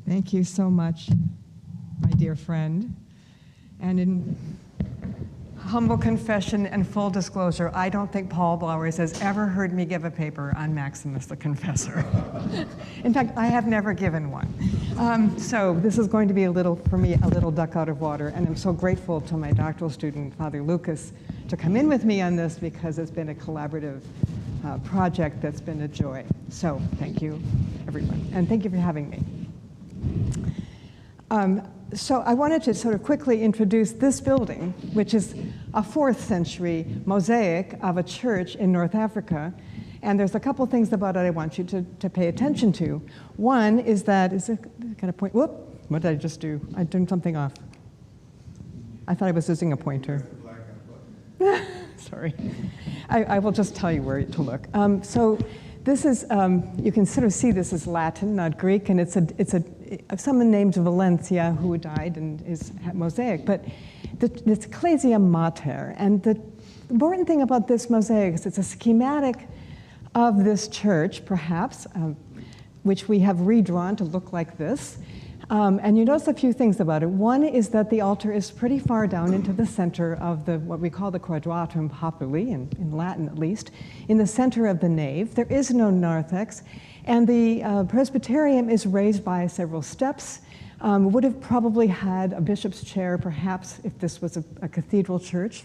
Thank you so much, my dear friend. And in humble confession and full disclosure, I don't think Paul Blowers has ever heard me give a paper on Maximus the Confessor. In fact, I have never given one. So this is going to be for me, a little duck out of water, and I'm so grateful to my doctoral student, Father Lucas, to come in with me on this because it's been a collaborative project that's been a joy. So thank you, everyone, and thank you for having me. So I wanted to sort of quickly introduce this building, which is a 4th century mosaic of a church in North Africa. And there's a couple things about it I want you to pay attention to. One is that, got a point? Whoop, what did I just do? I turned something off. I thought I was using a pointer. Sorry. I will just tell you where to look. So this is, you can sort of see this is Latin, not Greek, and it's someone named Valencia who died and is mosaic, but it's Ecclesia Mater. And the important thing about this mosaic is it's a schematic of this church, perhaps, which we have redrawn to look like this. And you notice a few things about it. One is that the altar is pretty far down into the center of what we call the quadratum populi, in Latin at least, in the center of the nave. There is no narthex, and the presbyterium is raised by several steps. Would have probably had a bishop's chair, perhaps, if this was a cathedral church,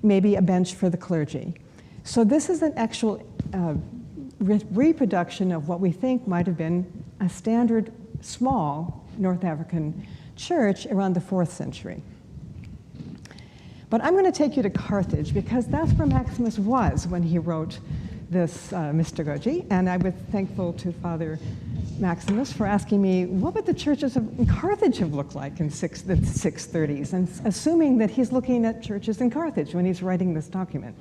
maybe a bench for the clergy. So this is an actual reproduction of what we think might have been a standard small North African church around the 4th century. But I'm going to take you to Carthage because that's where Maximus was when he wrote this Mystagogy, and I was thankful to Father Maximus for asking me what would the churches in Carthage have looked like in the 630s, and assuming that he's looking at churches in Carthage when he's writing this document.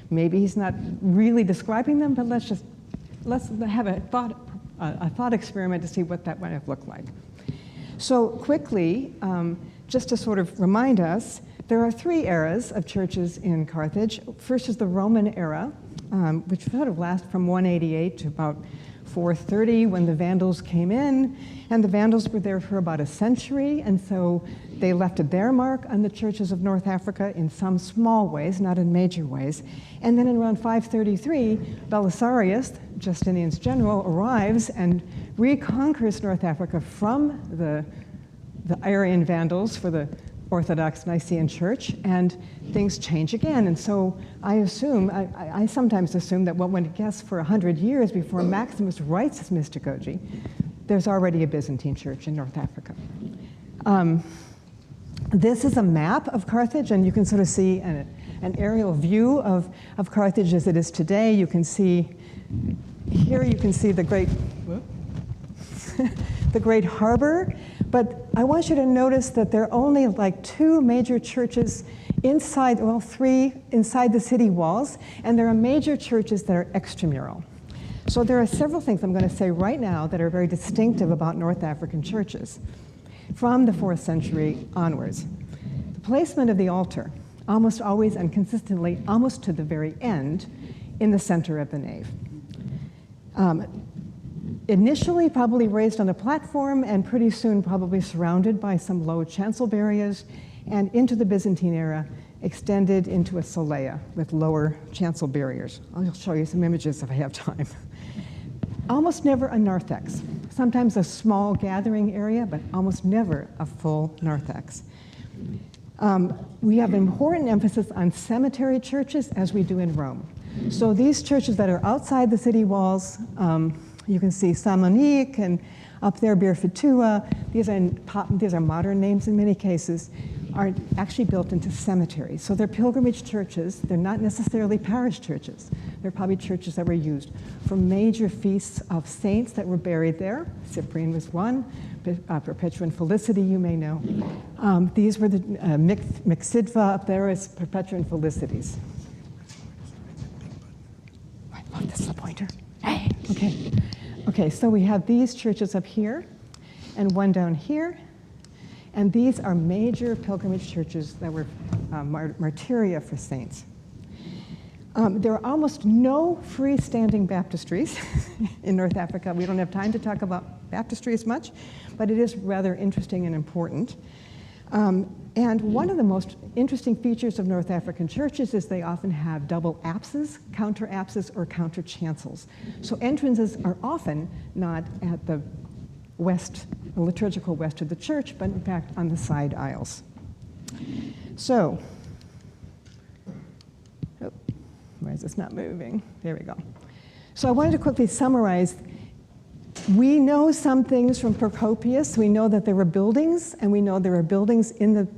Maybe he's not really describing them, but let's have a thought experiment to see what that might have looked like. So quickly, just to sort of remind us, there are 3 eras of churches in Carthage. First is the Roman era, which sort of lasts from 188 to about 430 when the Vandals came in, and the Vandals were there for about a century, and so they left their mark on the churches of North Africa in some small ways, not in major ways. And then in around 533, Belisarius, Justinian's general, arrives and reconquers North Africa from the Arian Vandals for the Orthodox Nicene Church, and things change again. And so I sometimes assume that what went guess for 100 years before Maximus writes his Mystagogy, there's already a Byzantine church in North Africa. This is a map of Carthage, and you can sort of see an aerial view of Carthage as it is today. You can see, here you can see the great, the great harbor. But I want you to notice that there are only like 2 major churches inside, well, 3 inside the city walls, and there are major churches that are extramural. So there are several things I'm going to say right now that are very distinctive about North African churches from the 4th century onwards. The placement of the altar, almost always and consistently, almost to the very end, in the center of the nave. Initially probably raised on a platform, and pretty soon probably surrounded by some low chancel barriers, and into the Byzantine era extended into a solea with lower chancel barriers. I'll show you some images if I have time. Almost never a narthex. Sometimes a small gathering area, but almost never a full narthex. We have important emphasis on cemetery churches, as we do in Rome. So these churches that are outside the city walls, you can see Saint-Monique, and up there Birfitua. These are modern names in many cases, are actually built into cemeteries. So they're pilgrimage churches. They're not necessarily parish churches. They're probably churches that were used for major feasts of saints that were buried there. Cyprian was one. Perpetua and Felicity, you may know. These were the Mixidva up there is Perpetua and Felicities. Oh, this is the pointer. Hey, okay. Okay, so we have these churches up here and one down here. And these are major pilgrimage churches that were martyria for saints. There are almost no freestanding baptistries in North Africa. We don't have time to talk about baptistries much, but it is rather interesting and important. And one of the most interesting features of North African churches is they often have double apses, counter apses, or counter chancels. So entrances are often not at the west, the liturgical west of the church, but in fact on the side aisles. So, why is this not moving? There we go. So I wanted to quickly summarize. We know some things from Procopius. We know that there were buildings, and we know there were buildings in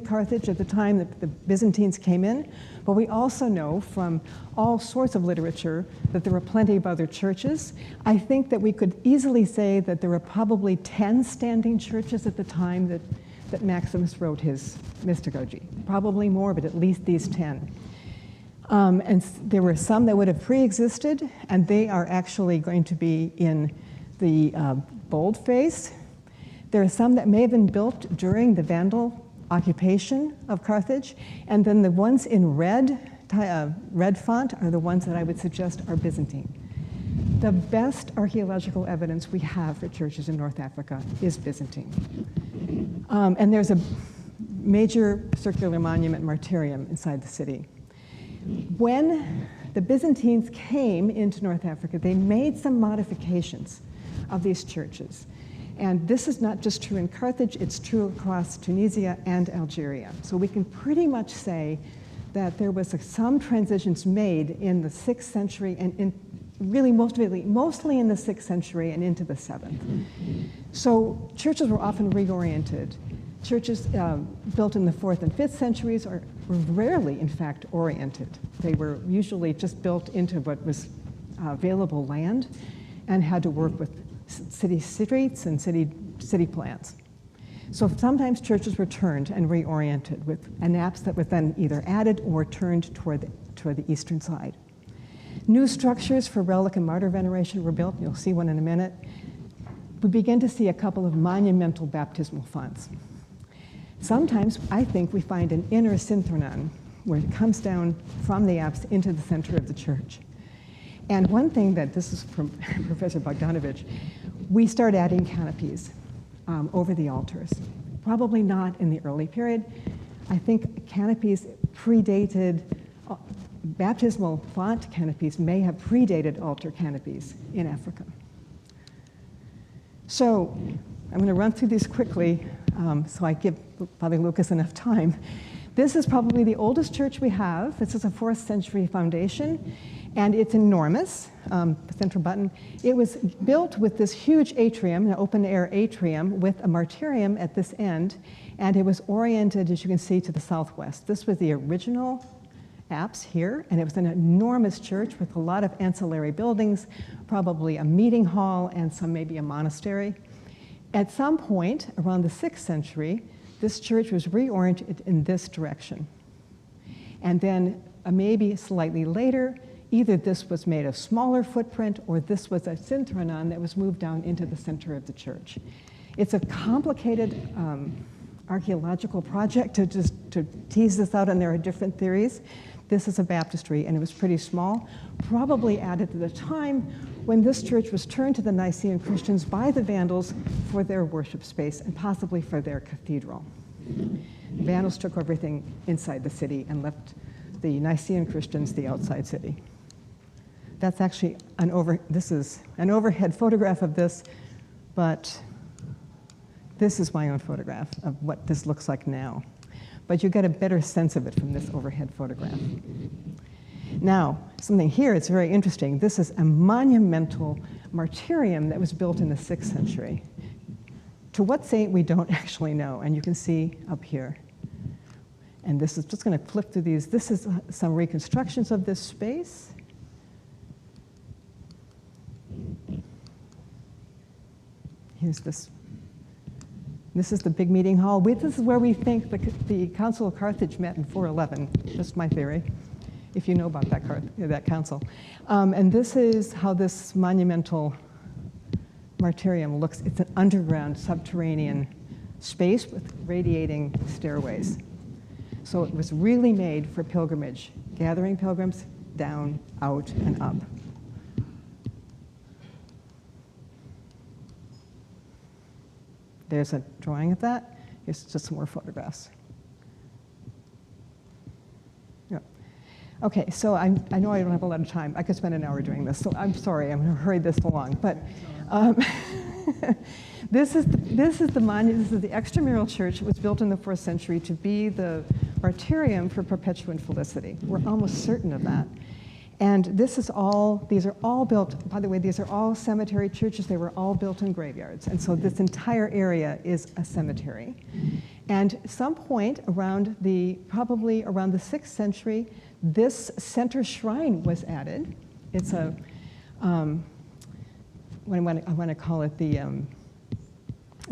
Carthage at the time that the Byzantines came in. But we also know from all sorts of literature that there were plenty of other churches. I think that we could easily say that there were probably 10 standing churches at the time that Maximus wrote his Mystagogy. Probably more, but at least these 10. And there were some that would have pre-existed, and they are actually going to be in the boldface. There are some that may have been built during the Vandal occupation of Carthage, and then the ones in red font are the ones that I would suggest are Byzantine. The best archaeological evidence we have for churches in North Africa is Byzantine. And there's a major circular monument martyrium inside the city. When the Byzantines came into North Africa, they made some modifications of these churches. And this is not just true in Carthage, it's true across Tunisia and Algeria. So we can pretty much say that there was some transitions made in the 6th century and really mostly in the 6th century and into the 7th. So churches were often reoriented. Churches built in the 4th and 5th centuries were rarely, in fact, oriented. They were usually just built into what was available land and had to work with city streets and city plans. So sometimes churches were turned and reoriented with an apse that was then either added or turned toward the eastern side. New structures for relic and martyr veneration were built. You'll see one in a minute. We begin to see a couple of monumental baptismal fonts. Sometimes, I think, we find an inner synthronon where it comes down from the apse into the center of the church. And one thing that, this is from Professor Bogdanovich, we start adding canopies over the altars. Probably not in the early period. I think canopies predated, baptismal font canopies may have predated altar canopies in Africa. So I'm going to run through these quickly so I give Father Lucas enough time. This is probably the oldest church we have. This is a 4th century foundation, and it's enormous, the central button. It was built with this huge atrium, an open-air atrium, with a martyrium at this end, and it was oriented, as you can see, to the southwest. This was the original apse here, and it was an enormous church with a lot of ancillary buildings, probably a meeting hall and maybe a monastery. At some point, around the 6th century, this church was reoriented in this direction. And then maybe slightly later, either this was made a smaller footprint or this was a synthronon that was moved down into the center of the church. It's a complicated archaeological project to tease this out, and there are different theories. This is a baptistry, and it was pretty small, probably added at the time when this church was turned to the Nicene Christians by the Vandals for their worship space and possibly for their cathedral. The Vandals took everything inside the city and left the Nicene Christians the outside city. That's actually this is an overhead photograph of this, but this is my own photograph of what this looks like now. But you get a better sense of it from this overhead photograph. Now, something here is very interesting. This is a monumental martyrium that was built in the 6th century. To what saint, we don't actually know, and you can see up here. And this is just going to flip through these. This is some reconstructions of this space. Here's this. This is the big meeting hall. This is where we think the Council of Carthage met in 411. Just my theory, if you know about that council. And this is how this monumental martyrium looks. It's an underground, subterranean space with radiating stairways. So it was really made for pilgrimage, gathering pilgrims down, out, and up. There's a drawing of that. Here's just some more photographs. Yeah. Okay, so I know I don't have a lot of time. I could spend an hour doing this, so I'm sorry, I'm going to hurry this along. But this is the monument. This is the extramural church. It was built in the 4th century to be the martyrium for Perpetuan Felicity. We're almost certain of that. And these are all built, by the way, these are all cemetery churches. They were all built in graveyards. And so this entire area is a cemetery. And at some point probably around the 6th century, this center shrine was added. It's I want to call it the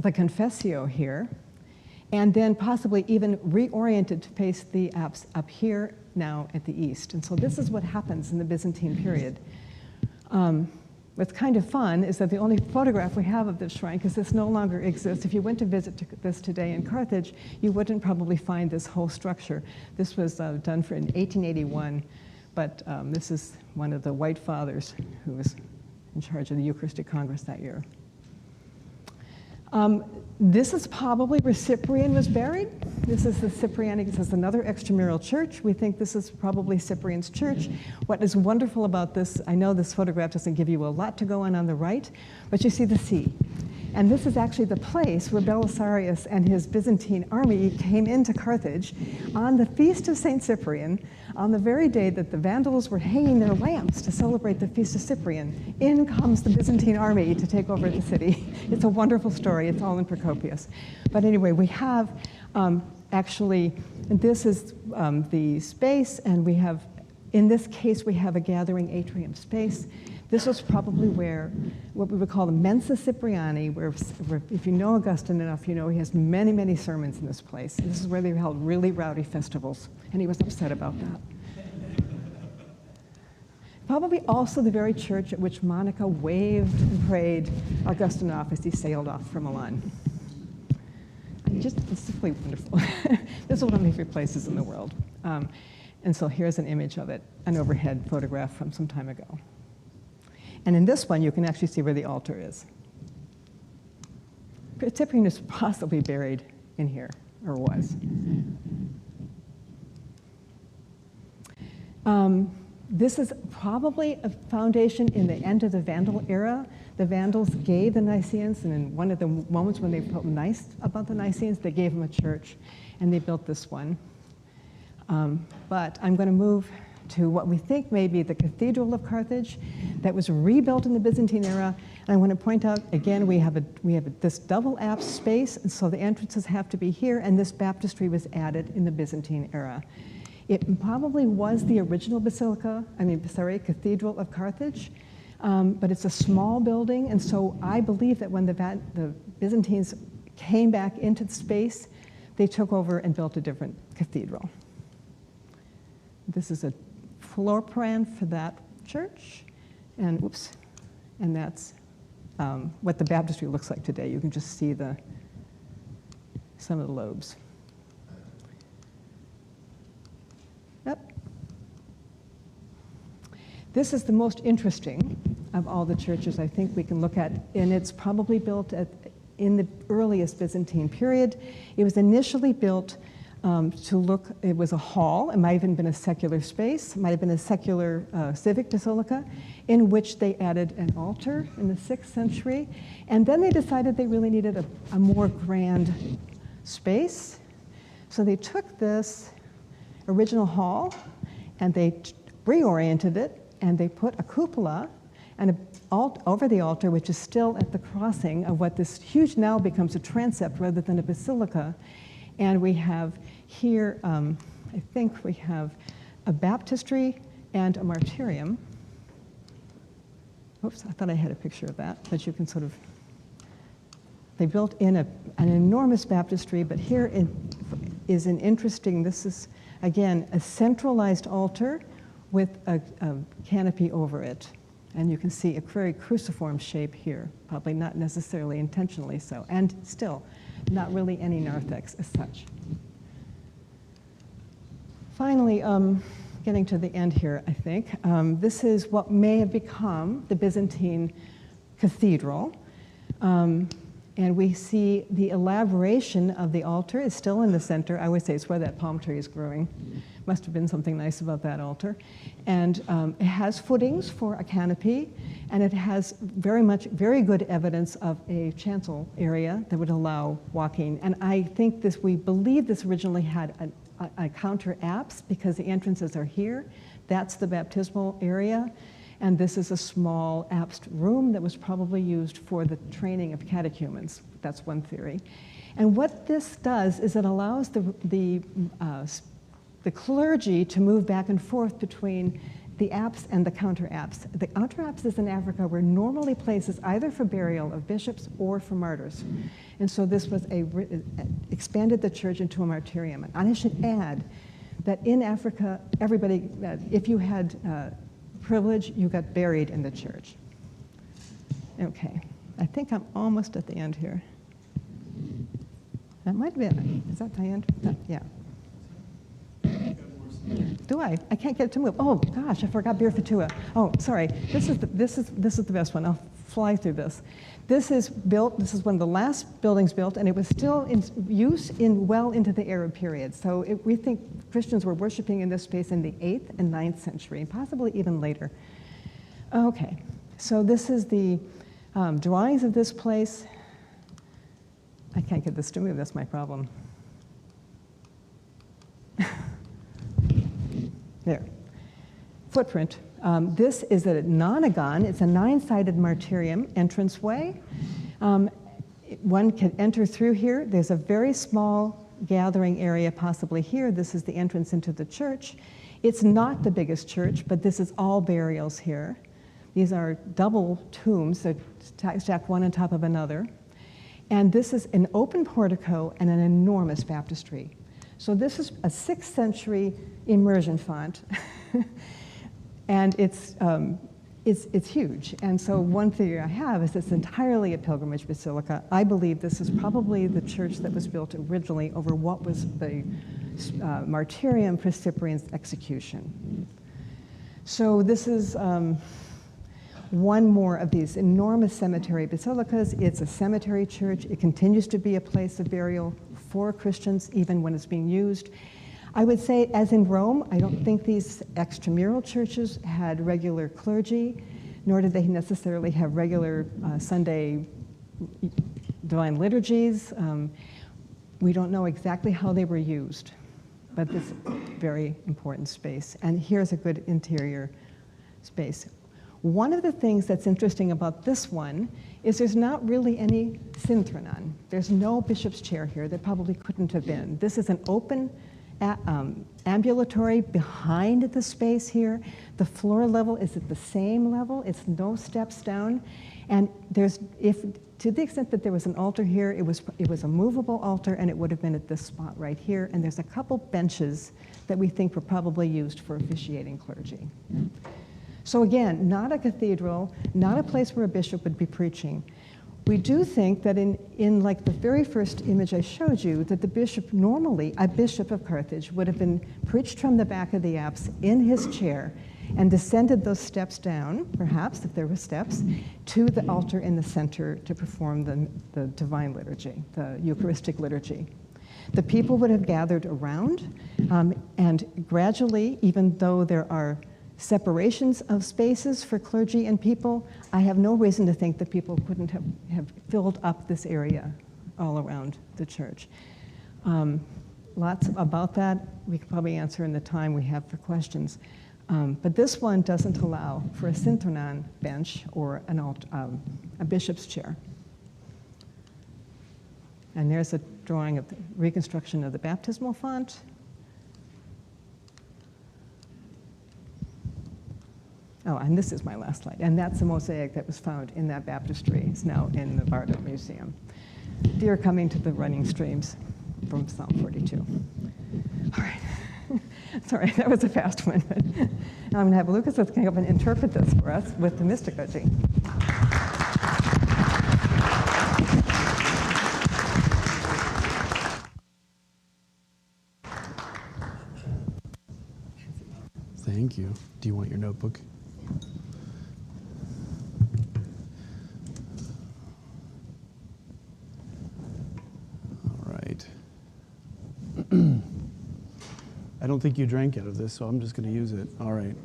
Confessio here. And then possibly even reoriented to face the apse up here now at the east. And so this is what happens in the Byzantine period. What's kind of fun is that the only photograph we have of this shrine, because this no longer exists, if you went to visit this today in Carthage, you wouldn't probably find this whole structure. This was done in 1881, but this is one of the White Fathers who was in charge of the Eucharistic Congress that year. This is probably where Cyprian was buried. This is the Cyprianic, this is another extramural church. We think this is probably Cyprian's church. What is wonderful about this, I know this photograph doesn't give you a lot to go on the right, but you see the sea. And this is actually the place where Belisarius and his Byzantine army came into Carthage on the feast of St. Cyprian, on the very day that the Vandals were hanging their lamps to celebrate the feast of Cyprian. In comes the Byzantine army to take over the city. It's a wonderful story. It's all in Procopius. But anyway, we have actually, this is the space, and we have, in this case, we have a gathering atrium space. This was probably where, what we would call the Mensa Cypriani, where if you know Augustine enough, you know he has many, many sermons in this place. And this is where they held really rowdy festivals, and he was upset about that. Probably also the very church at which Monica waved and prayed Augustine off as he sailed off from Milan. It's simply wonderful. This is one of my favorite places in the world. And so here's an image of it, an overhead photograph from some time ago. And in this one, you can actually see where the altar is. Cyprian is possibly buried in here, or was. This is probably a foundation in the end of the Vandal era. The Vandals gave the Nicaeans, and in one of the moments when they felt nice about the Nicaeans, they gave them a church, and they built this one. But I'm going to move to what we think may be the Cathedral of Carthage that was rebuilt in the Byzantine era. And I want to point out, again, we have this double apse space, and so the entrances have to be here, and this baptistry was added in the Byzantine era. It probably was the original Cathedral of Carthage, but it's a small building, and so I believe that when the Byzantines came back into the space, they took over and built a different cathedral. This is a floor plan for that church, and that's what the baptistry looks like today. You can just see some of the lobes. Yep. This is the most interesting of all the churches I think we can look at, and it's probably built in the earliest Byzantine period. It was initially built it was a hall. It might have even been a secular space. It might have been a secular civic basilica in which they added an altar in the 6th century. And then they decided they really needed a more grand space. So they took this original hall and they reoriented it, and they put a cupola and over the altar, which is still at the crossing of what this huge now becomes a transept rather than a basilica. And we have here, I think we have a baptistry and a martyrium. Oops, I thought I had a picture of that, but you can sort of, they built in an enormous baptistry, but here is an interesting, this is, again, a centralized altar with a canopy over it. And you can see a very cruciform shape here, probably not necessarily intentionally so, and still, not really any narthex as such. Finally, getting to the end here, I think, this is what may have become the Byzantine cathedral. And we see the elaboration of the altar is still in the center. I always say it's where that palm tree is growing. Must have been something nice about that altar. And it has footings for a canopy, and it has very good evidence of a chancel area that would allow walking. And I think we believe this originally had a counter apse because the entrances are here. That's the baptismal area. And this is a small apsed room that was probably used for the training of catechumens. That's one theory. And what this does is it allows the clergy to move back and forth between the apse and the counter apse. The outer apses in Africa were normally places either for burial of bishops or for martyrs. And so this was expanded the church into a martyrium. And I should add that in Africa, everybody, if you had privilege, you got buried in the church. Okay, I think I'm almost at the end here. That might be it. Is that the end? Yeah. Do I? I can't get it to move. Oh gosh, I forgot beer fatua. Oh, sorry. This is the best one. I'll fly through this. This is built. This is one of the last buildings built, and it was still in use well into the Arab period. So we think Christians were worshiping in this space in the 8th and 9th century, and possibly even later. Okay, so this is the drawings of this place. I can't get this to move. That's my problem. There. Footprint. This is a nonagon. It's a 9-sided martyrium entranceway. One can enter through here. There's a very small gathering area possibly here. This is the entrance into the church. It's not the biggest church, but this is all burials here. These are double tombs that stacked one on top of another. And this is an open portico and an enormous baptistry. So this is a 6th century immersion font. And it's huge. And so one theory I have is it's entirely a pilgrimage basilica. I believe this is probably the church that was built originally over what was the martyrium for Cyprian's execution. So this is one more of these enormous cemetery basilicas. It's a cemetery church. It continues to be a place of burial for Christians, even when it's being used. I would say, as in Rome, I don't think these extramural churches had regular clergy, nor did they necessarily have regular Sunday divine liturgies. We don't know exactly how they were used, but this is a very important space. And here's a good interior space. One of the things that's interesting about this one is there's not really any synthronon. There's no bishop's chair here. There probably couldn't have been. This is an open ambulatory behind the space here. The floor level is at the same level. It's no steps down. And to the extent that there was an altar here, it was a movable altar, and it would have been at this spot right here. And there's a couple benches that we think were probably used for officiating clergy. So again, not a cathedral, not a place where a bishop would be preaching. We do think that in like the very first image I showed you, that the bishop normally, a bishop of Carthage, would have been preached from the back of the apse in his chair and descended those steps down, perhaps, if there were steps, to the altar in the center to perform the divine liturgy, the Eucharistic liturgy. The people would have gathered around, and gradually, even though there are separations of spaces for clergy and people, I have no reason to think that people couldn't have filled up this area all around the church. Lots about that we could probably answer in the time we have for questions. But this one doesn't allow for a synthronon bench or a bishop's chair. And there's a drawing of the reconstruction of the baptismal font. Oh, and this is my last slide. And that's the mosaic that was found in that baptistry. It's now in the Bardo Museum. Deer coming to the running streams from Psalm 42. All right. Sorry, that was a fast one. But now I'm going to have Lucas come up and interpret this for us with the Mystagogy. Thank you. Do you want your notebook? All right. I don't think you drank out of this, so I'm just going to use it. All right.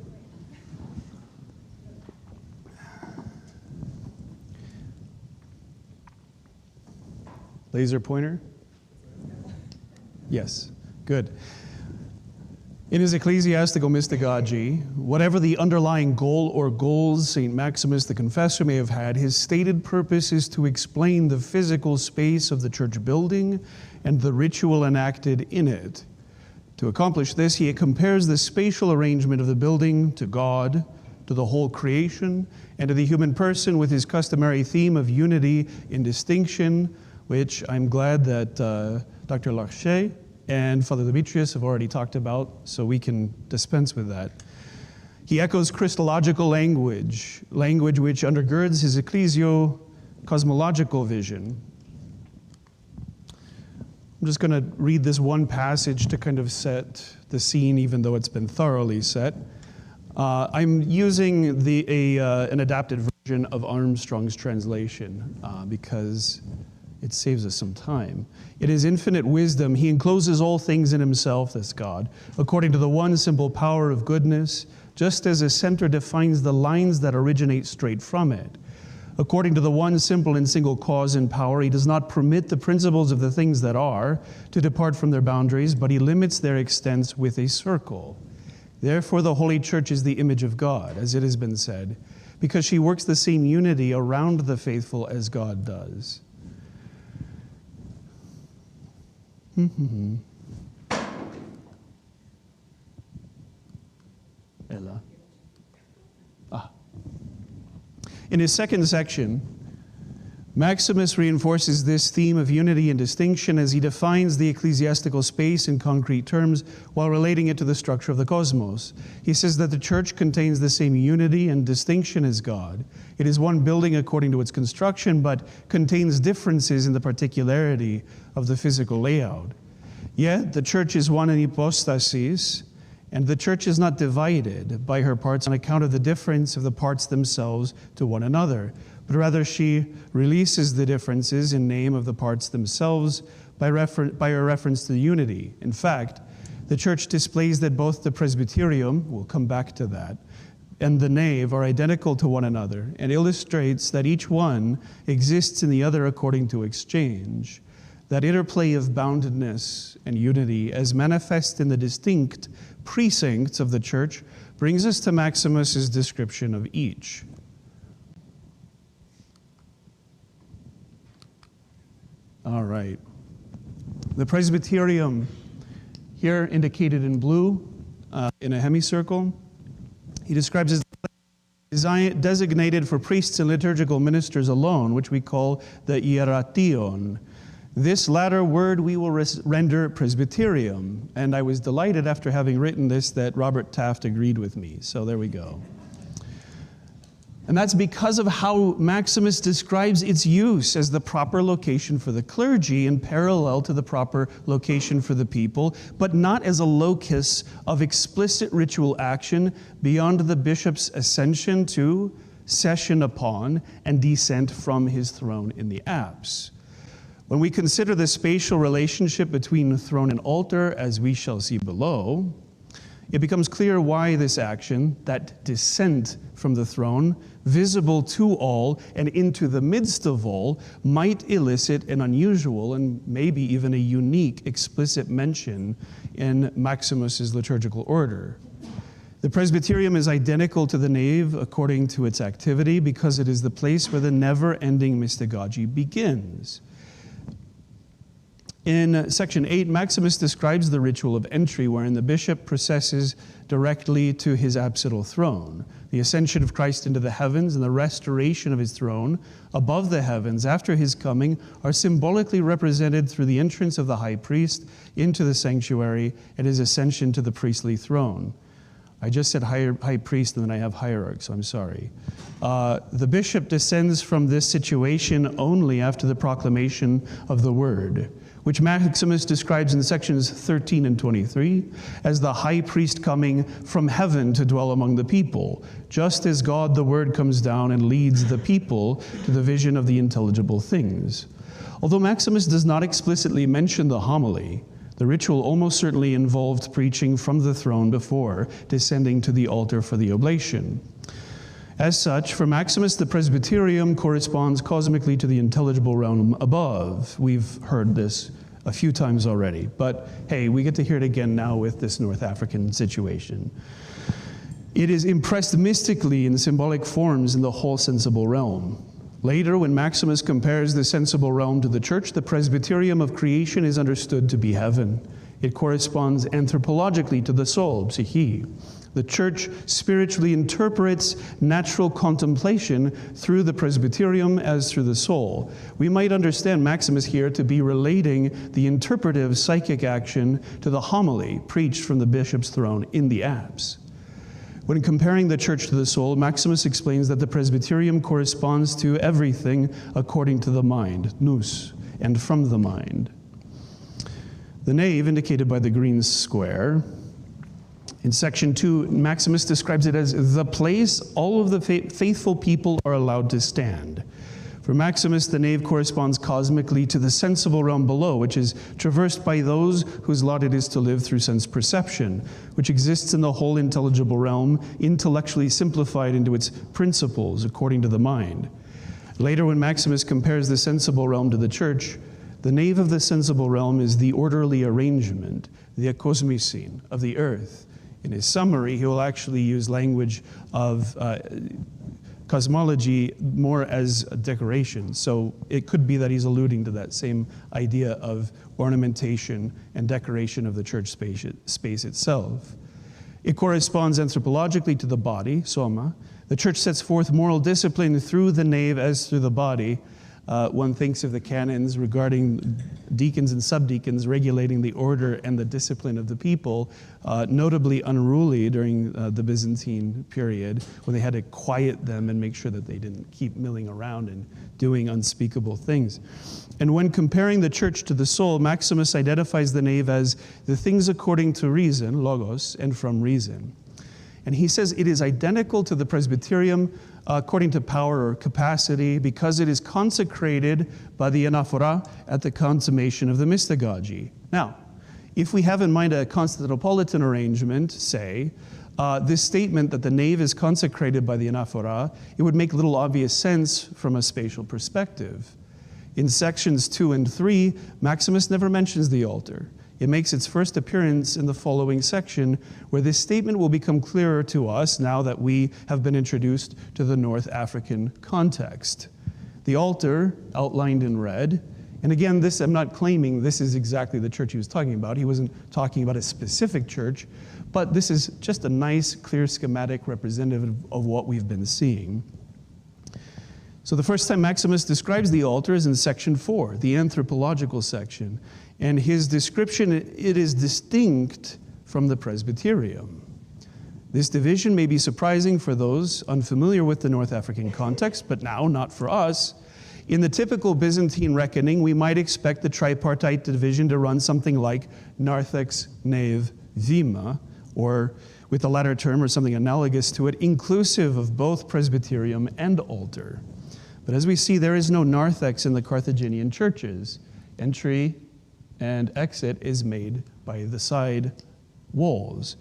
Laser pointer? Yes. Good. In his ecclesiastical mystagogy, whatever the underlying goal or goals St. Maximus the Confessor may have had, his stated purpose is to explain the physical space of the church building and the ritual enacted in it. To accomplish this, he compares the spatial arrangement of the building to God, to the whole creation, and to the human person with his customary theme of unity in distinction, which I'm glad that Dr. Larcher and Father Demetrius have already talked about, so we can dispense with that. He echoes Christological language which undergirds his ecclesio-cosmological vision. I'm just going to read this one passage to kind of set the scene, even though it's been thoroughly set. I'm using an adapted version of Armstrong's translation because it saves us some time. In his infinite wisdom, he encloses all things in himself, that's God, according to the one simple power of goodness, just as a center defines the lines that originate straight from it. According to the one simple and single cause and power, he does not permit the principles of the things that are to depart from their boundaries, but he limits their extents with a circle. Therefore, the Holy Church is the image of God, as it has been said, because she works the same unity around the faithful as God does. Ella. In his second section, Maximus reinforces this theme of unity and distinction as he defines the ecclesiastical space in concrete terms while relating it to the structure of the cosmos. He says that the church contains the same unity and distinction as God. It is one building according to its construction, but contains differences in the particularity of the physical layout. Yet, the church is one in hypostasis, and the church is not divided by her parts on account of the difference of the parts themselves to one another, but rather she releases the differences in name of the parts themselves by her reference to the unity. In fact, the church displays that both the presbyterium, we'll come back to that, and the nave are identical to one another, and illustrates that each one exists in the other according to exchange. That interplay of boundedness and unity, as manifest in the distinct precincts of the church, brings us to Maximus's description of each. All right. The presbyterium, here indicated in blue, in a hemicircle, he describes as designated for priests and liturgical ministers alone, which we call the hieration. This latter word we will render presbyterium, and I was delighted after having written this that Robert Taft agreed with me, so there we go. And that's because of how Maximus describes its use as the proper location for the clergy in parallel to the proper location for the people, but not as a locus of explicit ritual action beyond the bishop's ascension to, session upon, and descent from his throne in the apse. When we consider the spatial relationship between throne and altar, as we shall see below, it becomes clear why this action, that descent from the throne, visible to all and into the midst of all, might elicit an unusual and maybe even a unique explicit mention in Maximus's liturgical order. The presbyterium is identical to the nave according to its activity because it is the place where the never-ending mystagogy begins. In section 8, Maximus describes the ritual of entry wherein the bishop processes directly to his apsidal throne. The ascension of Christ into the heavens and the restoration of his throne above the heavens after his coming are symbolically represented through the entrance of the high priest into the sanctuary and his ascension to the priestly throne. I just said high priest and then I have hierarch, so I'm sorry. The bishop descends from this situation only after the proclamation of the word. which Maximus describes in sections 13 and 23 as the high priest coming from heaven to dwell among the people, just as God the Word comes down and leads the people to the vision of the intelligible things. Although Maximus does not explicitly mention the homily, the ritual almost certainly involved preaching from the throne before descending to the altar for the oblation. As such, for Maximus, the presbyterium corresponds cosmically to the intelligible realm above. We've heard this a few times already, but hey, we get to hear it again now with this North African situation. It is impressed mystically in symbolic forms in the whole sensible realm. Later, when Maximus compares the sensible realm to the church, the presbyterium of creation is understood to be heaven. It corresponds anthropologically to the soul, psyche. The church spiritually interprets natural contemplation through the presbyterium as through the soul. We might understand Maximus here to be relating the interpretive psychic action to the homily preached from the bishop's throne in the apse. When comparing the church to the soul, Maximus explains that the presbyterium corresponds to everything according to the mind, nous, and from the mind. The nave, indicated by the green square, in section 2, Maximus describes it as the place all of the faithful people are allowed to stand. For Maximus, the nave corresponds cosmically to the sensible realm below, which is traversed by those whose lot it is to live through sense perception, which exists in the whole intelligible realm, intellectually simplified into its principles according to the mind. Later, when Maximus compares the sensible realm to the church, the nave of the sensible realm is the orderly arrangement, the akosmisin, of the earth. In his summary, he will actually use language of cosmology more as a decoration. So it could be that he's alluding to that same idea of ornamentation and decoration of the church space itself. It corresponds anthropologically to the body, soma. The church sets forth moral discipline through the nave as through the body. One thinks of the canons regarding deacons and subdeacons regulating the order and the discipline of the people, notably unruly during the Byzantine period, when they had to quiet them and make sure that they didn't keep milling around and doing unspeakable things. And when comparing the church to the soul, Maximus identifies the nave as the things according to reason, logos, and from reason. And he says it is identical to the presbyterium according to power or capacity because it is consecrated by the anaphora at the consummation of the Mystagogy. Now, if we have in mind a Constantinopolitan arrangement, say, this statement that the nave is consecrated by the anaphora, it would make little obvious sense from a spatial perspective. In sections 2 and 3, Maximus never mentions the altar. It makes its first appearance in the following section, where this statement will become clearer to us now that we have been introduced to the North African context. The altar, outlined in red, and again, this I'm not claiming this is exactly the church he was talking about. He wasn't talking about a specific church, but this is just a nice, clear schematic representative of what we've been seeing. So the first time Maximus describes the altar is in section 4, the anthropological section. And his description, it is distinct from the presbyterium. This division may be surprising for those unfamiliar with the North African context, but now not for us. In the typical Byzantine reckoning, we might expect the tripartite division to run something like narthex, nave, vima, or with the latter term or something analogous to it, inclusive of both presbyterium and altar. But as we see, there is no narthex in the Carthaginian churches. Entry and exit is made by the side walls.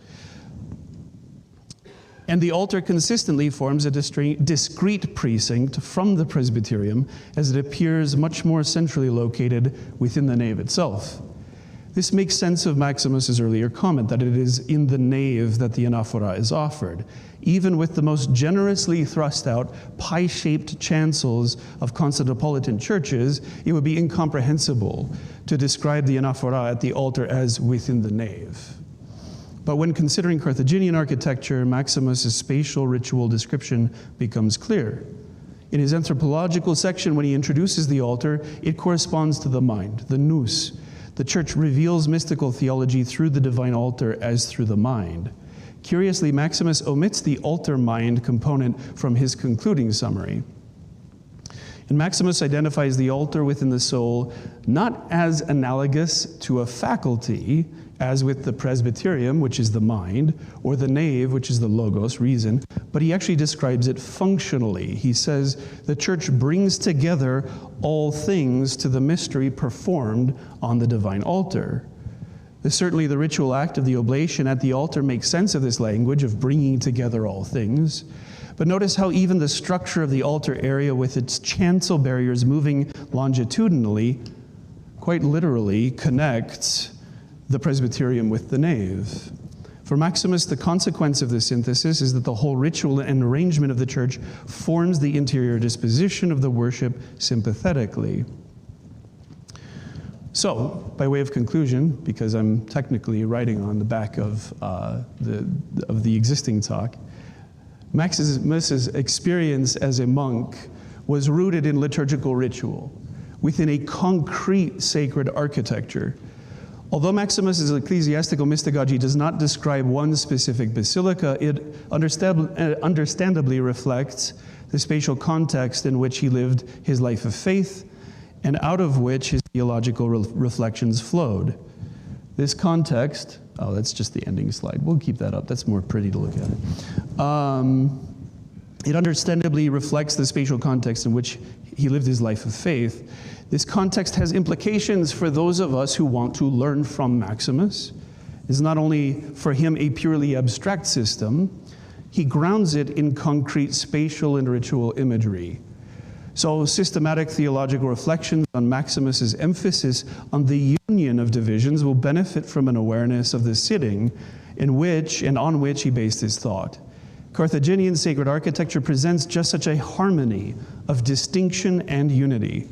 And the altar consistently forms a discrete precinct from the presbyterium as it appears much more centrally located within the nave itself. This makes sense of Maximus's earlier comment that it is in the nave that the anaphora is offered. Even with the most generously thrust out pie-shaped chancels of Constantinopolitan churches, it would be incomprehensible to describe the anaphora at the altar as within the nave. But when considering Carthaginian architecture, Maximus's spatial ritual description becomes clear. In his anthropological section, when he introduces the altar, it corresponds to the mind, the nous. The church reveals mystical theology through the divine altar as through the mind. Curiously, Maximus omits the altar mind component from his concluding summary. And Maximus identifies the altar within the soul not as analogous to a faculty, as with the presbyterium, which is the mind, or the nave, which is the logos, reason, but he actually describes it functionally. He says the church brings together all things to the mystery performed on the divine altar. Certainly the ritual act of the oblation at the altar makes sense of this language of bringing together all things. But notice how even the structure of the altar area with its chancel barriers moving longitudinally, quite literally, connects the presbyterium with the nave. For Maximus, the consequence of this synthesis is that the whole ritual and arrangement of the church forms the interior disposition of the worship sympathetically. So, by way of conclusion, because I'm technically writing on the back of the existing talk, Maximus's experience as a monk was rooted in liturgical ritual, within a concrete sacred architecture. Although Maximus's ecclesiastical mystagogy does not describe one specific basilica, it understandably reflects the spatial context in which he lived his life of faith, and out of which his theological reflections flowed. This context, oh, that's just the ending slide. We'll keep that up. That's more pretty to look at it. It understandably reflects the spatial context in which he lived his life of faith. This context has implications for those of us who want to learn from Maximus. It's not only for him a purely abstract system, he grounds it in concrete spatial and ritual imagery. So systematic theological reflections on Maximus's emphasis on the union of divisions will benefit from an awareness of the sitting in which and on which he based his thought. Carthaginian sacred architecture presents just such a harmony of distinction and unity.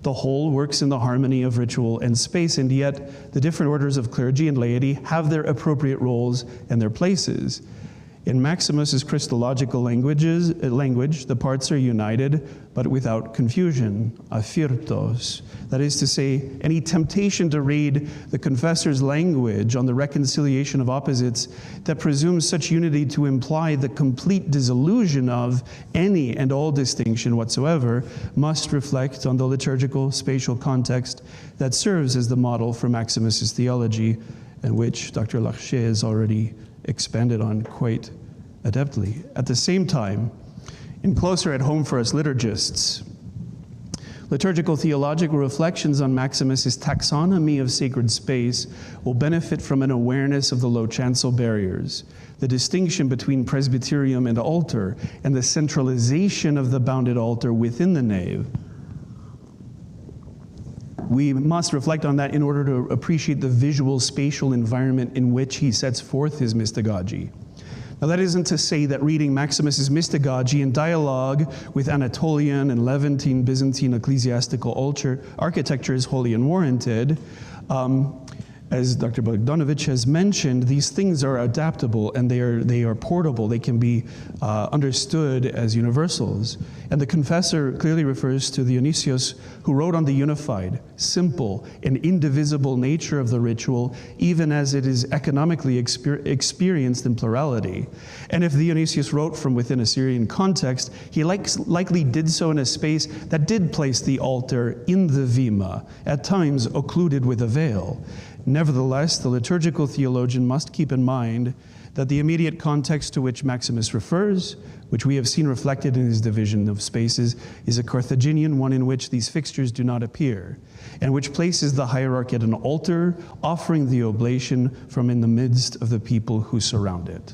The whole works in the harmony of ritual and space, and yet the different orders of clergy and laity have their appropriate roles and their places. In Maximus's Christological language, the parts are united, but without confusion, afirtos. That is to say, any temptation to read the confessor's language on the reconciliation of opposites that presumes such unity to imply the complete dissolution of any and all distinction whatsoever must reflect on the liturgical spatial context that serves as the model for Maximus's theology, and which Dr. Larcher has already expanded on quite adeptly. At the same time, and closer at home for us liturgists, liturgical theological reflections on Maximus's taxonomy of sacred space will benefit from an awareness of the low chancel barriers, the distinction between presbyterium and altar, and the centralization of the bounded altar within the nave. We must reflect on that in order to appreciate the visual spatial environment in which he sets forth his mystagogy. Now, that isn't to say that reading Maximus's mystagogy in dialogue with Anatolian and Levantine Byzantine ecclesiastical architecture is wholly unwarranted. As Dr. Bogdanovich has mentioned, these things are adaptable and they are portable. They can be understood as universals. And the Confessor clearly refers to Dionysius, who wrote on the unified, simple, and indivisible nature of the ritual, even as it is economically experienced in plurality. And if Dionysius wrote from within a Syrian context, he likely did so in a space that did place the altar in the vima, at times occluded with a veil. Nevertheless, the liturgical theologian must keep in mind that the immediate context to which Maximus refers, which we have seen reflected in his division of spaces, is a Carthaginian one in which these fixtures do not appear, and which places the hierarch at an altar, offering the oblation from in the midst of the people who surround it.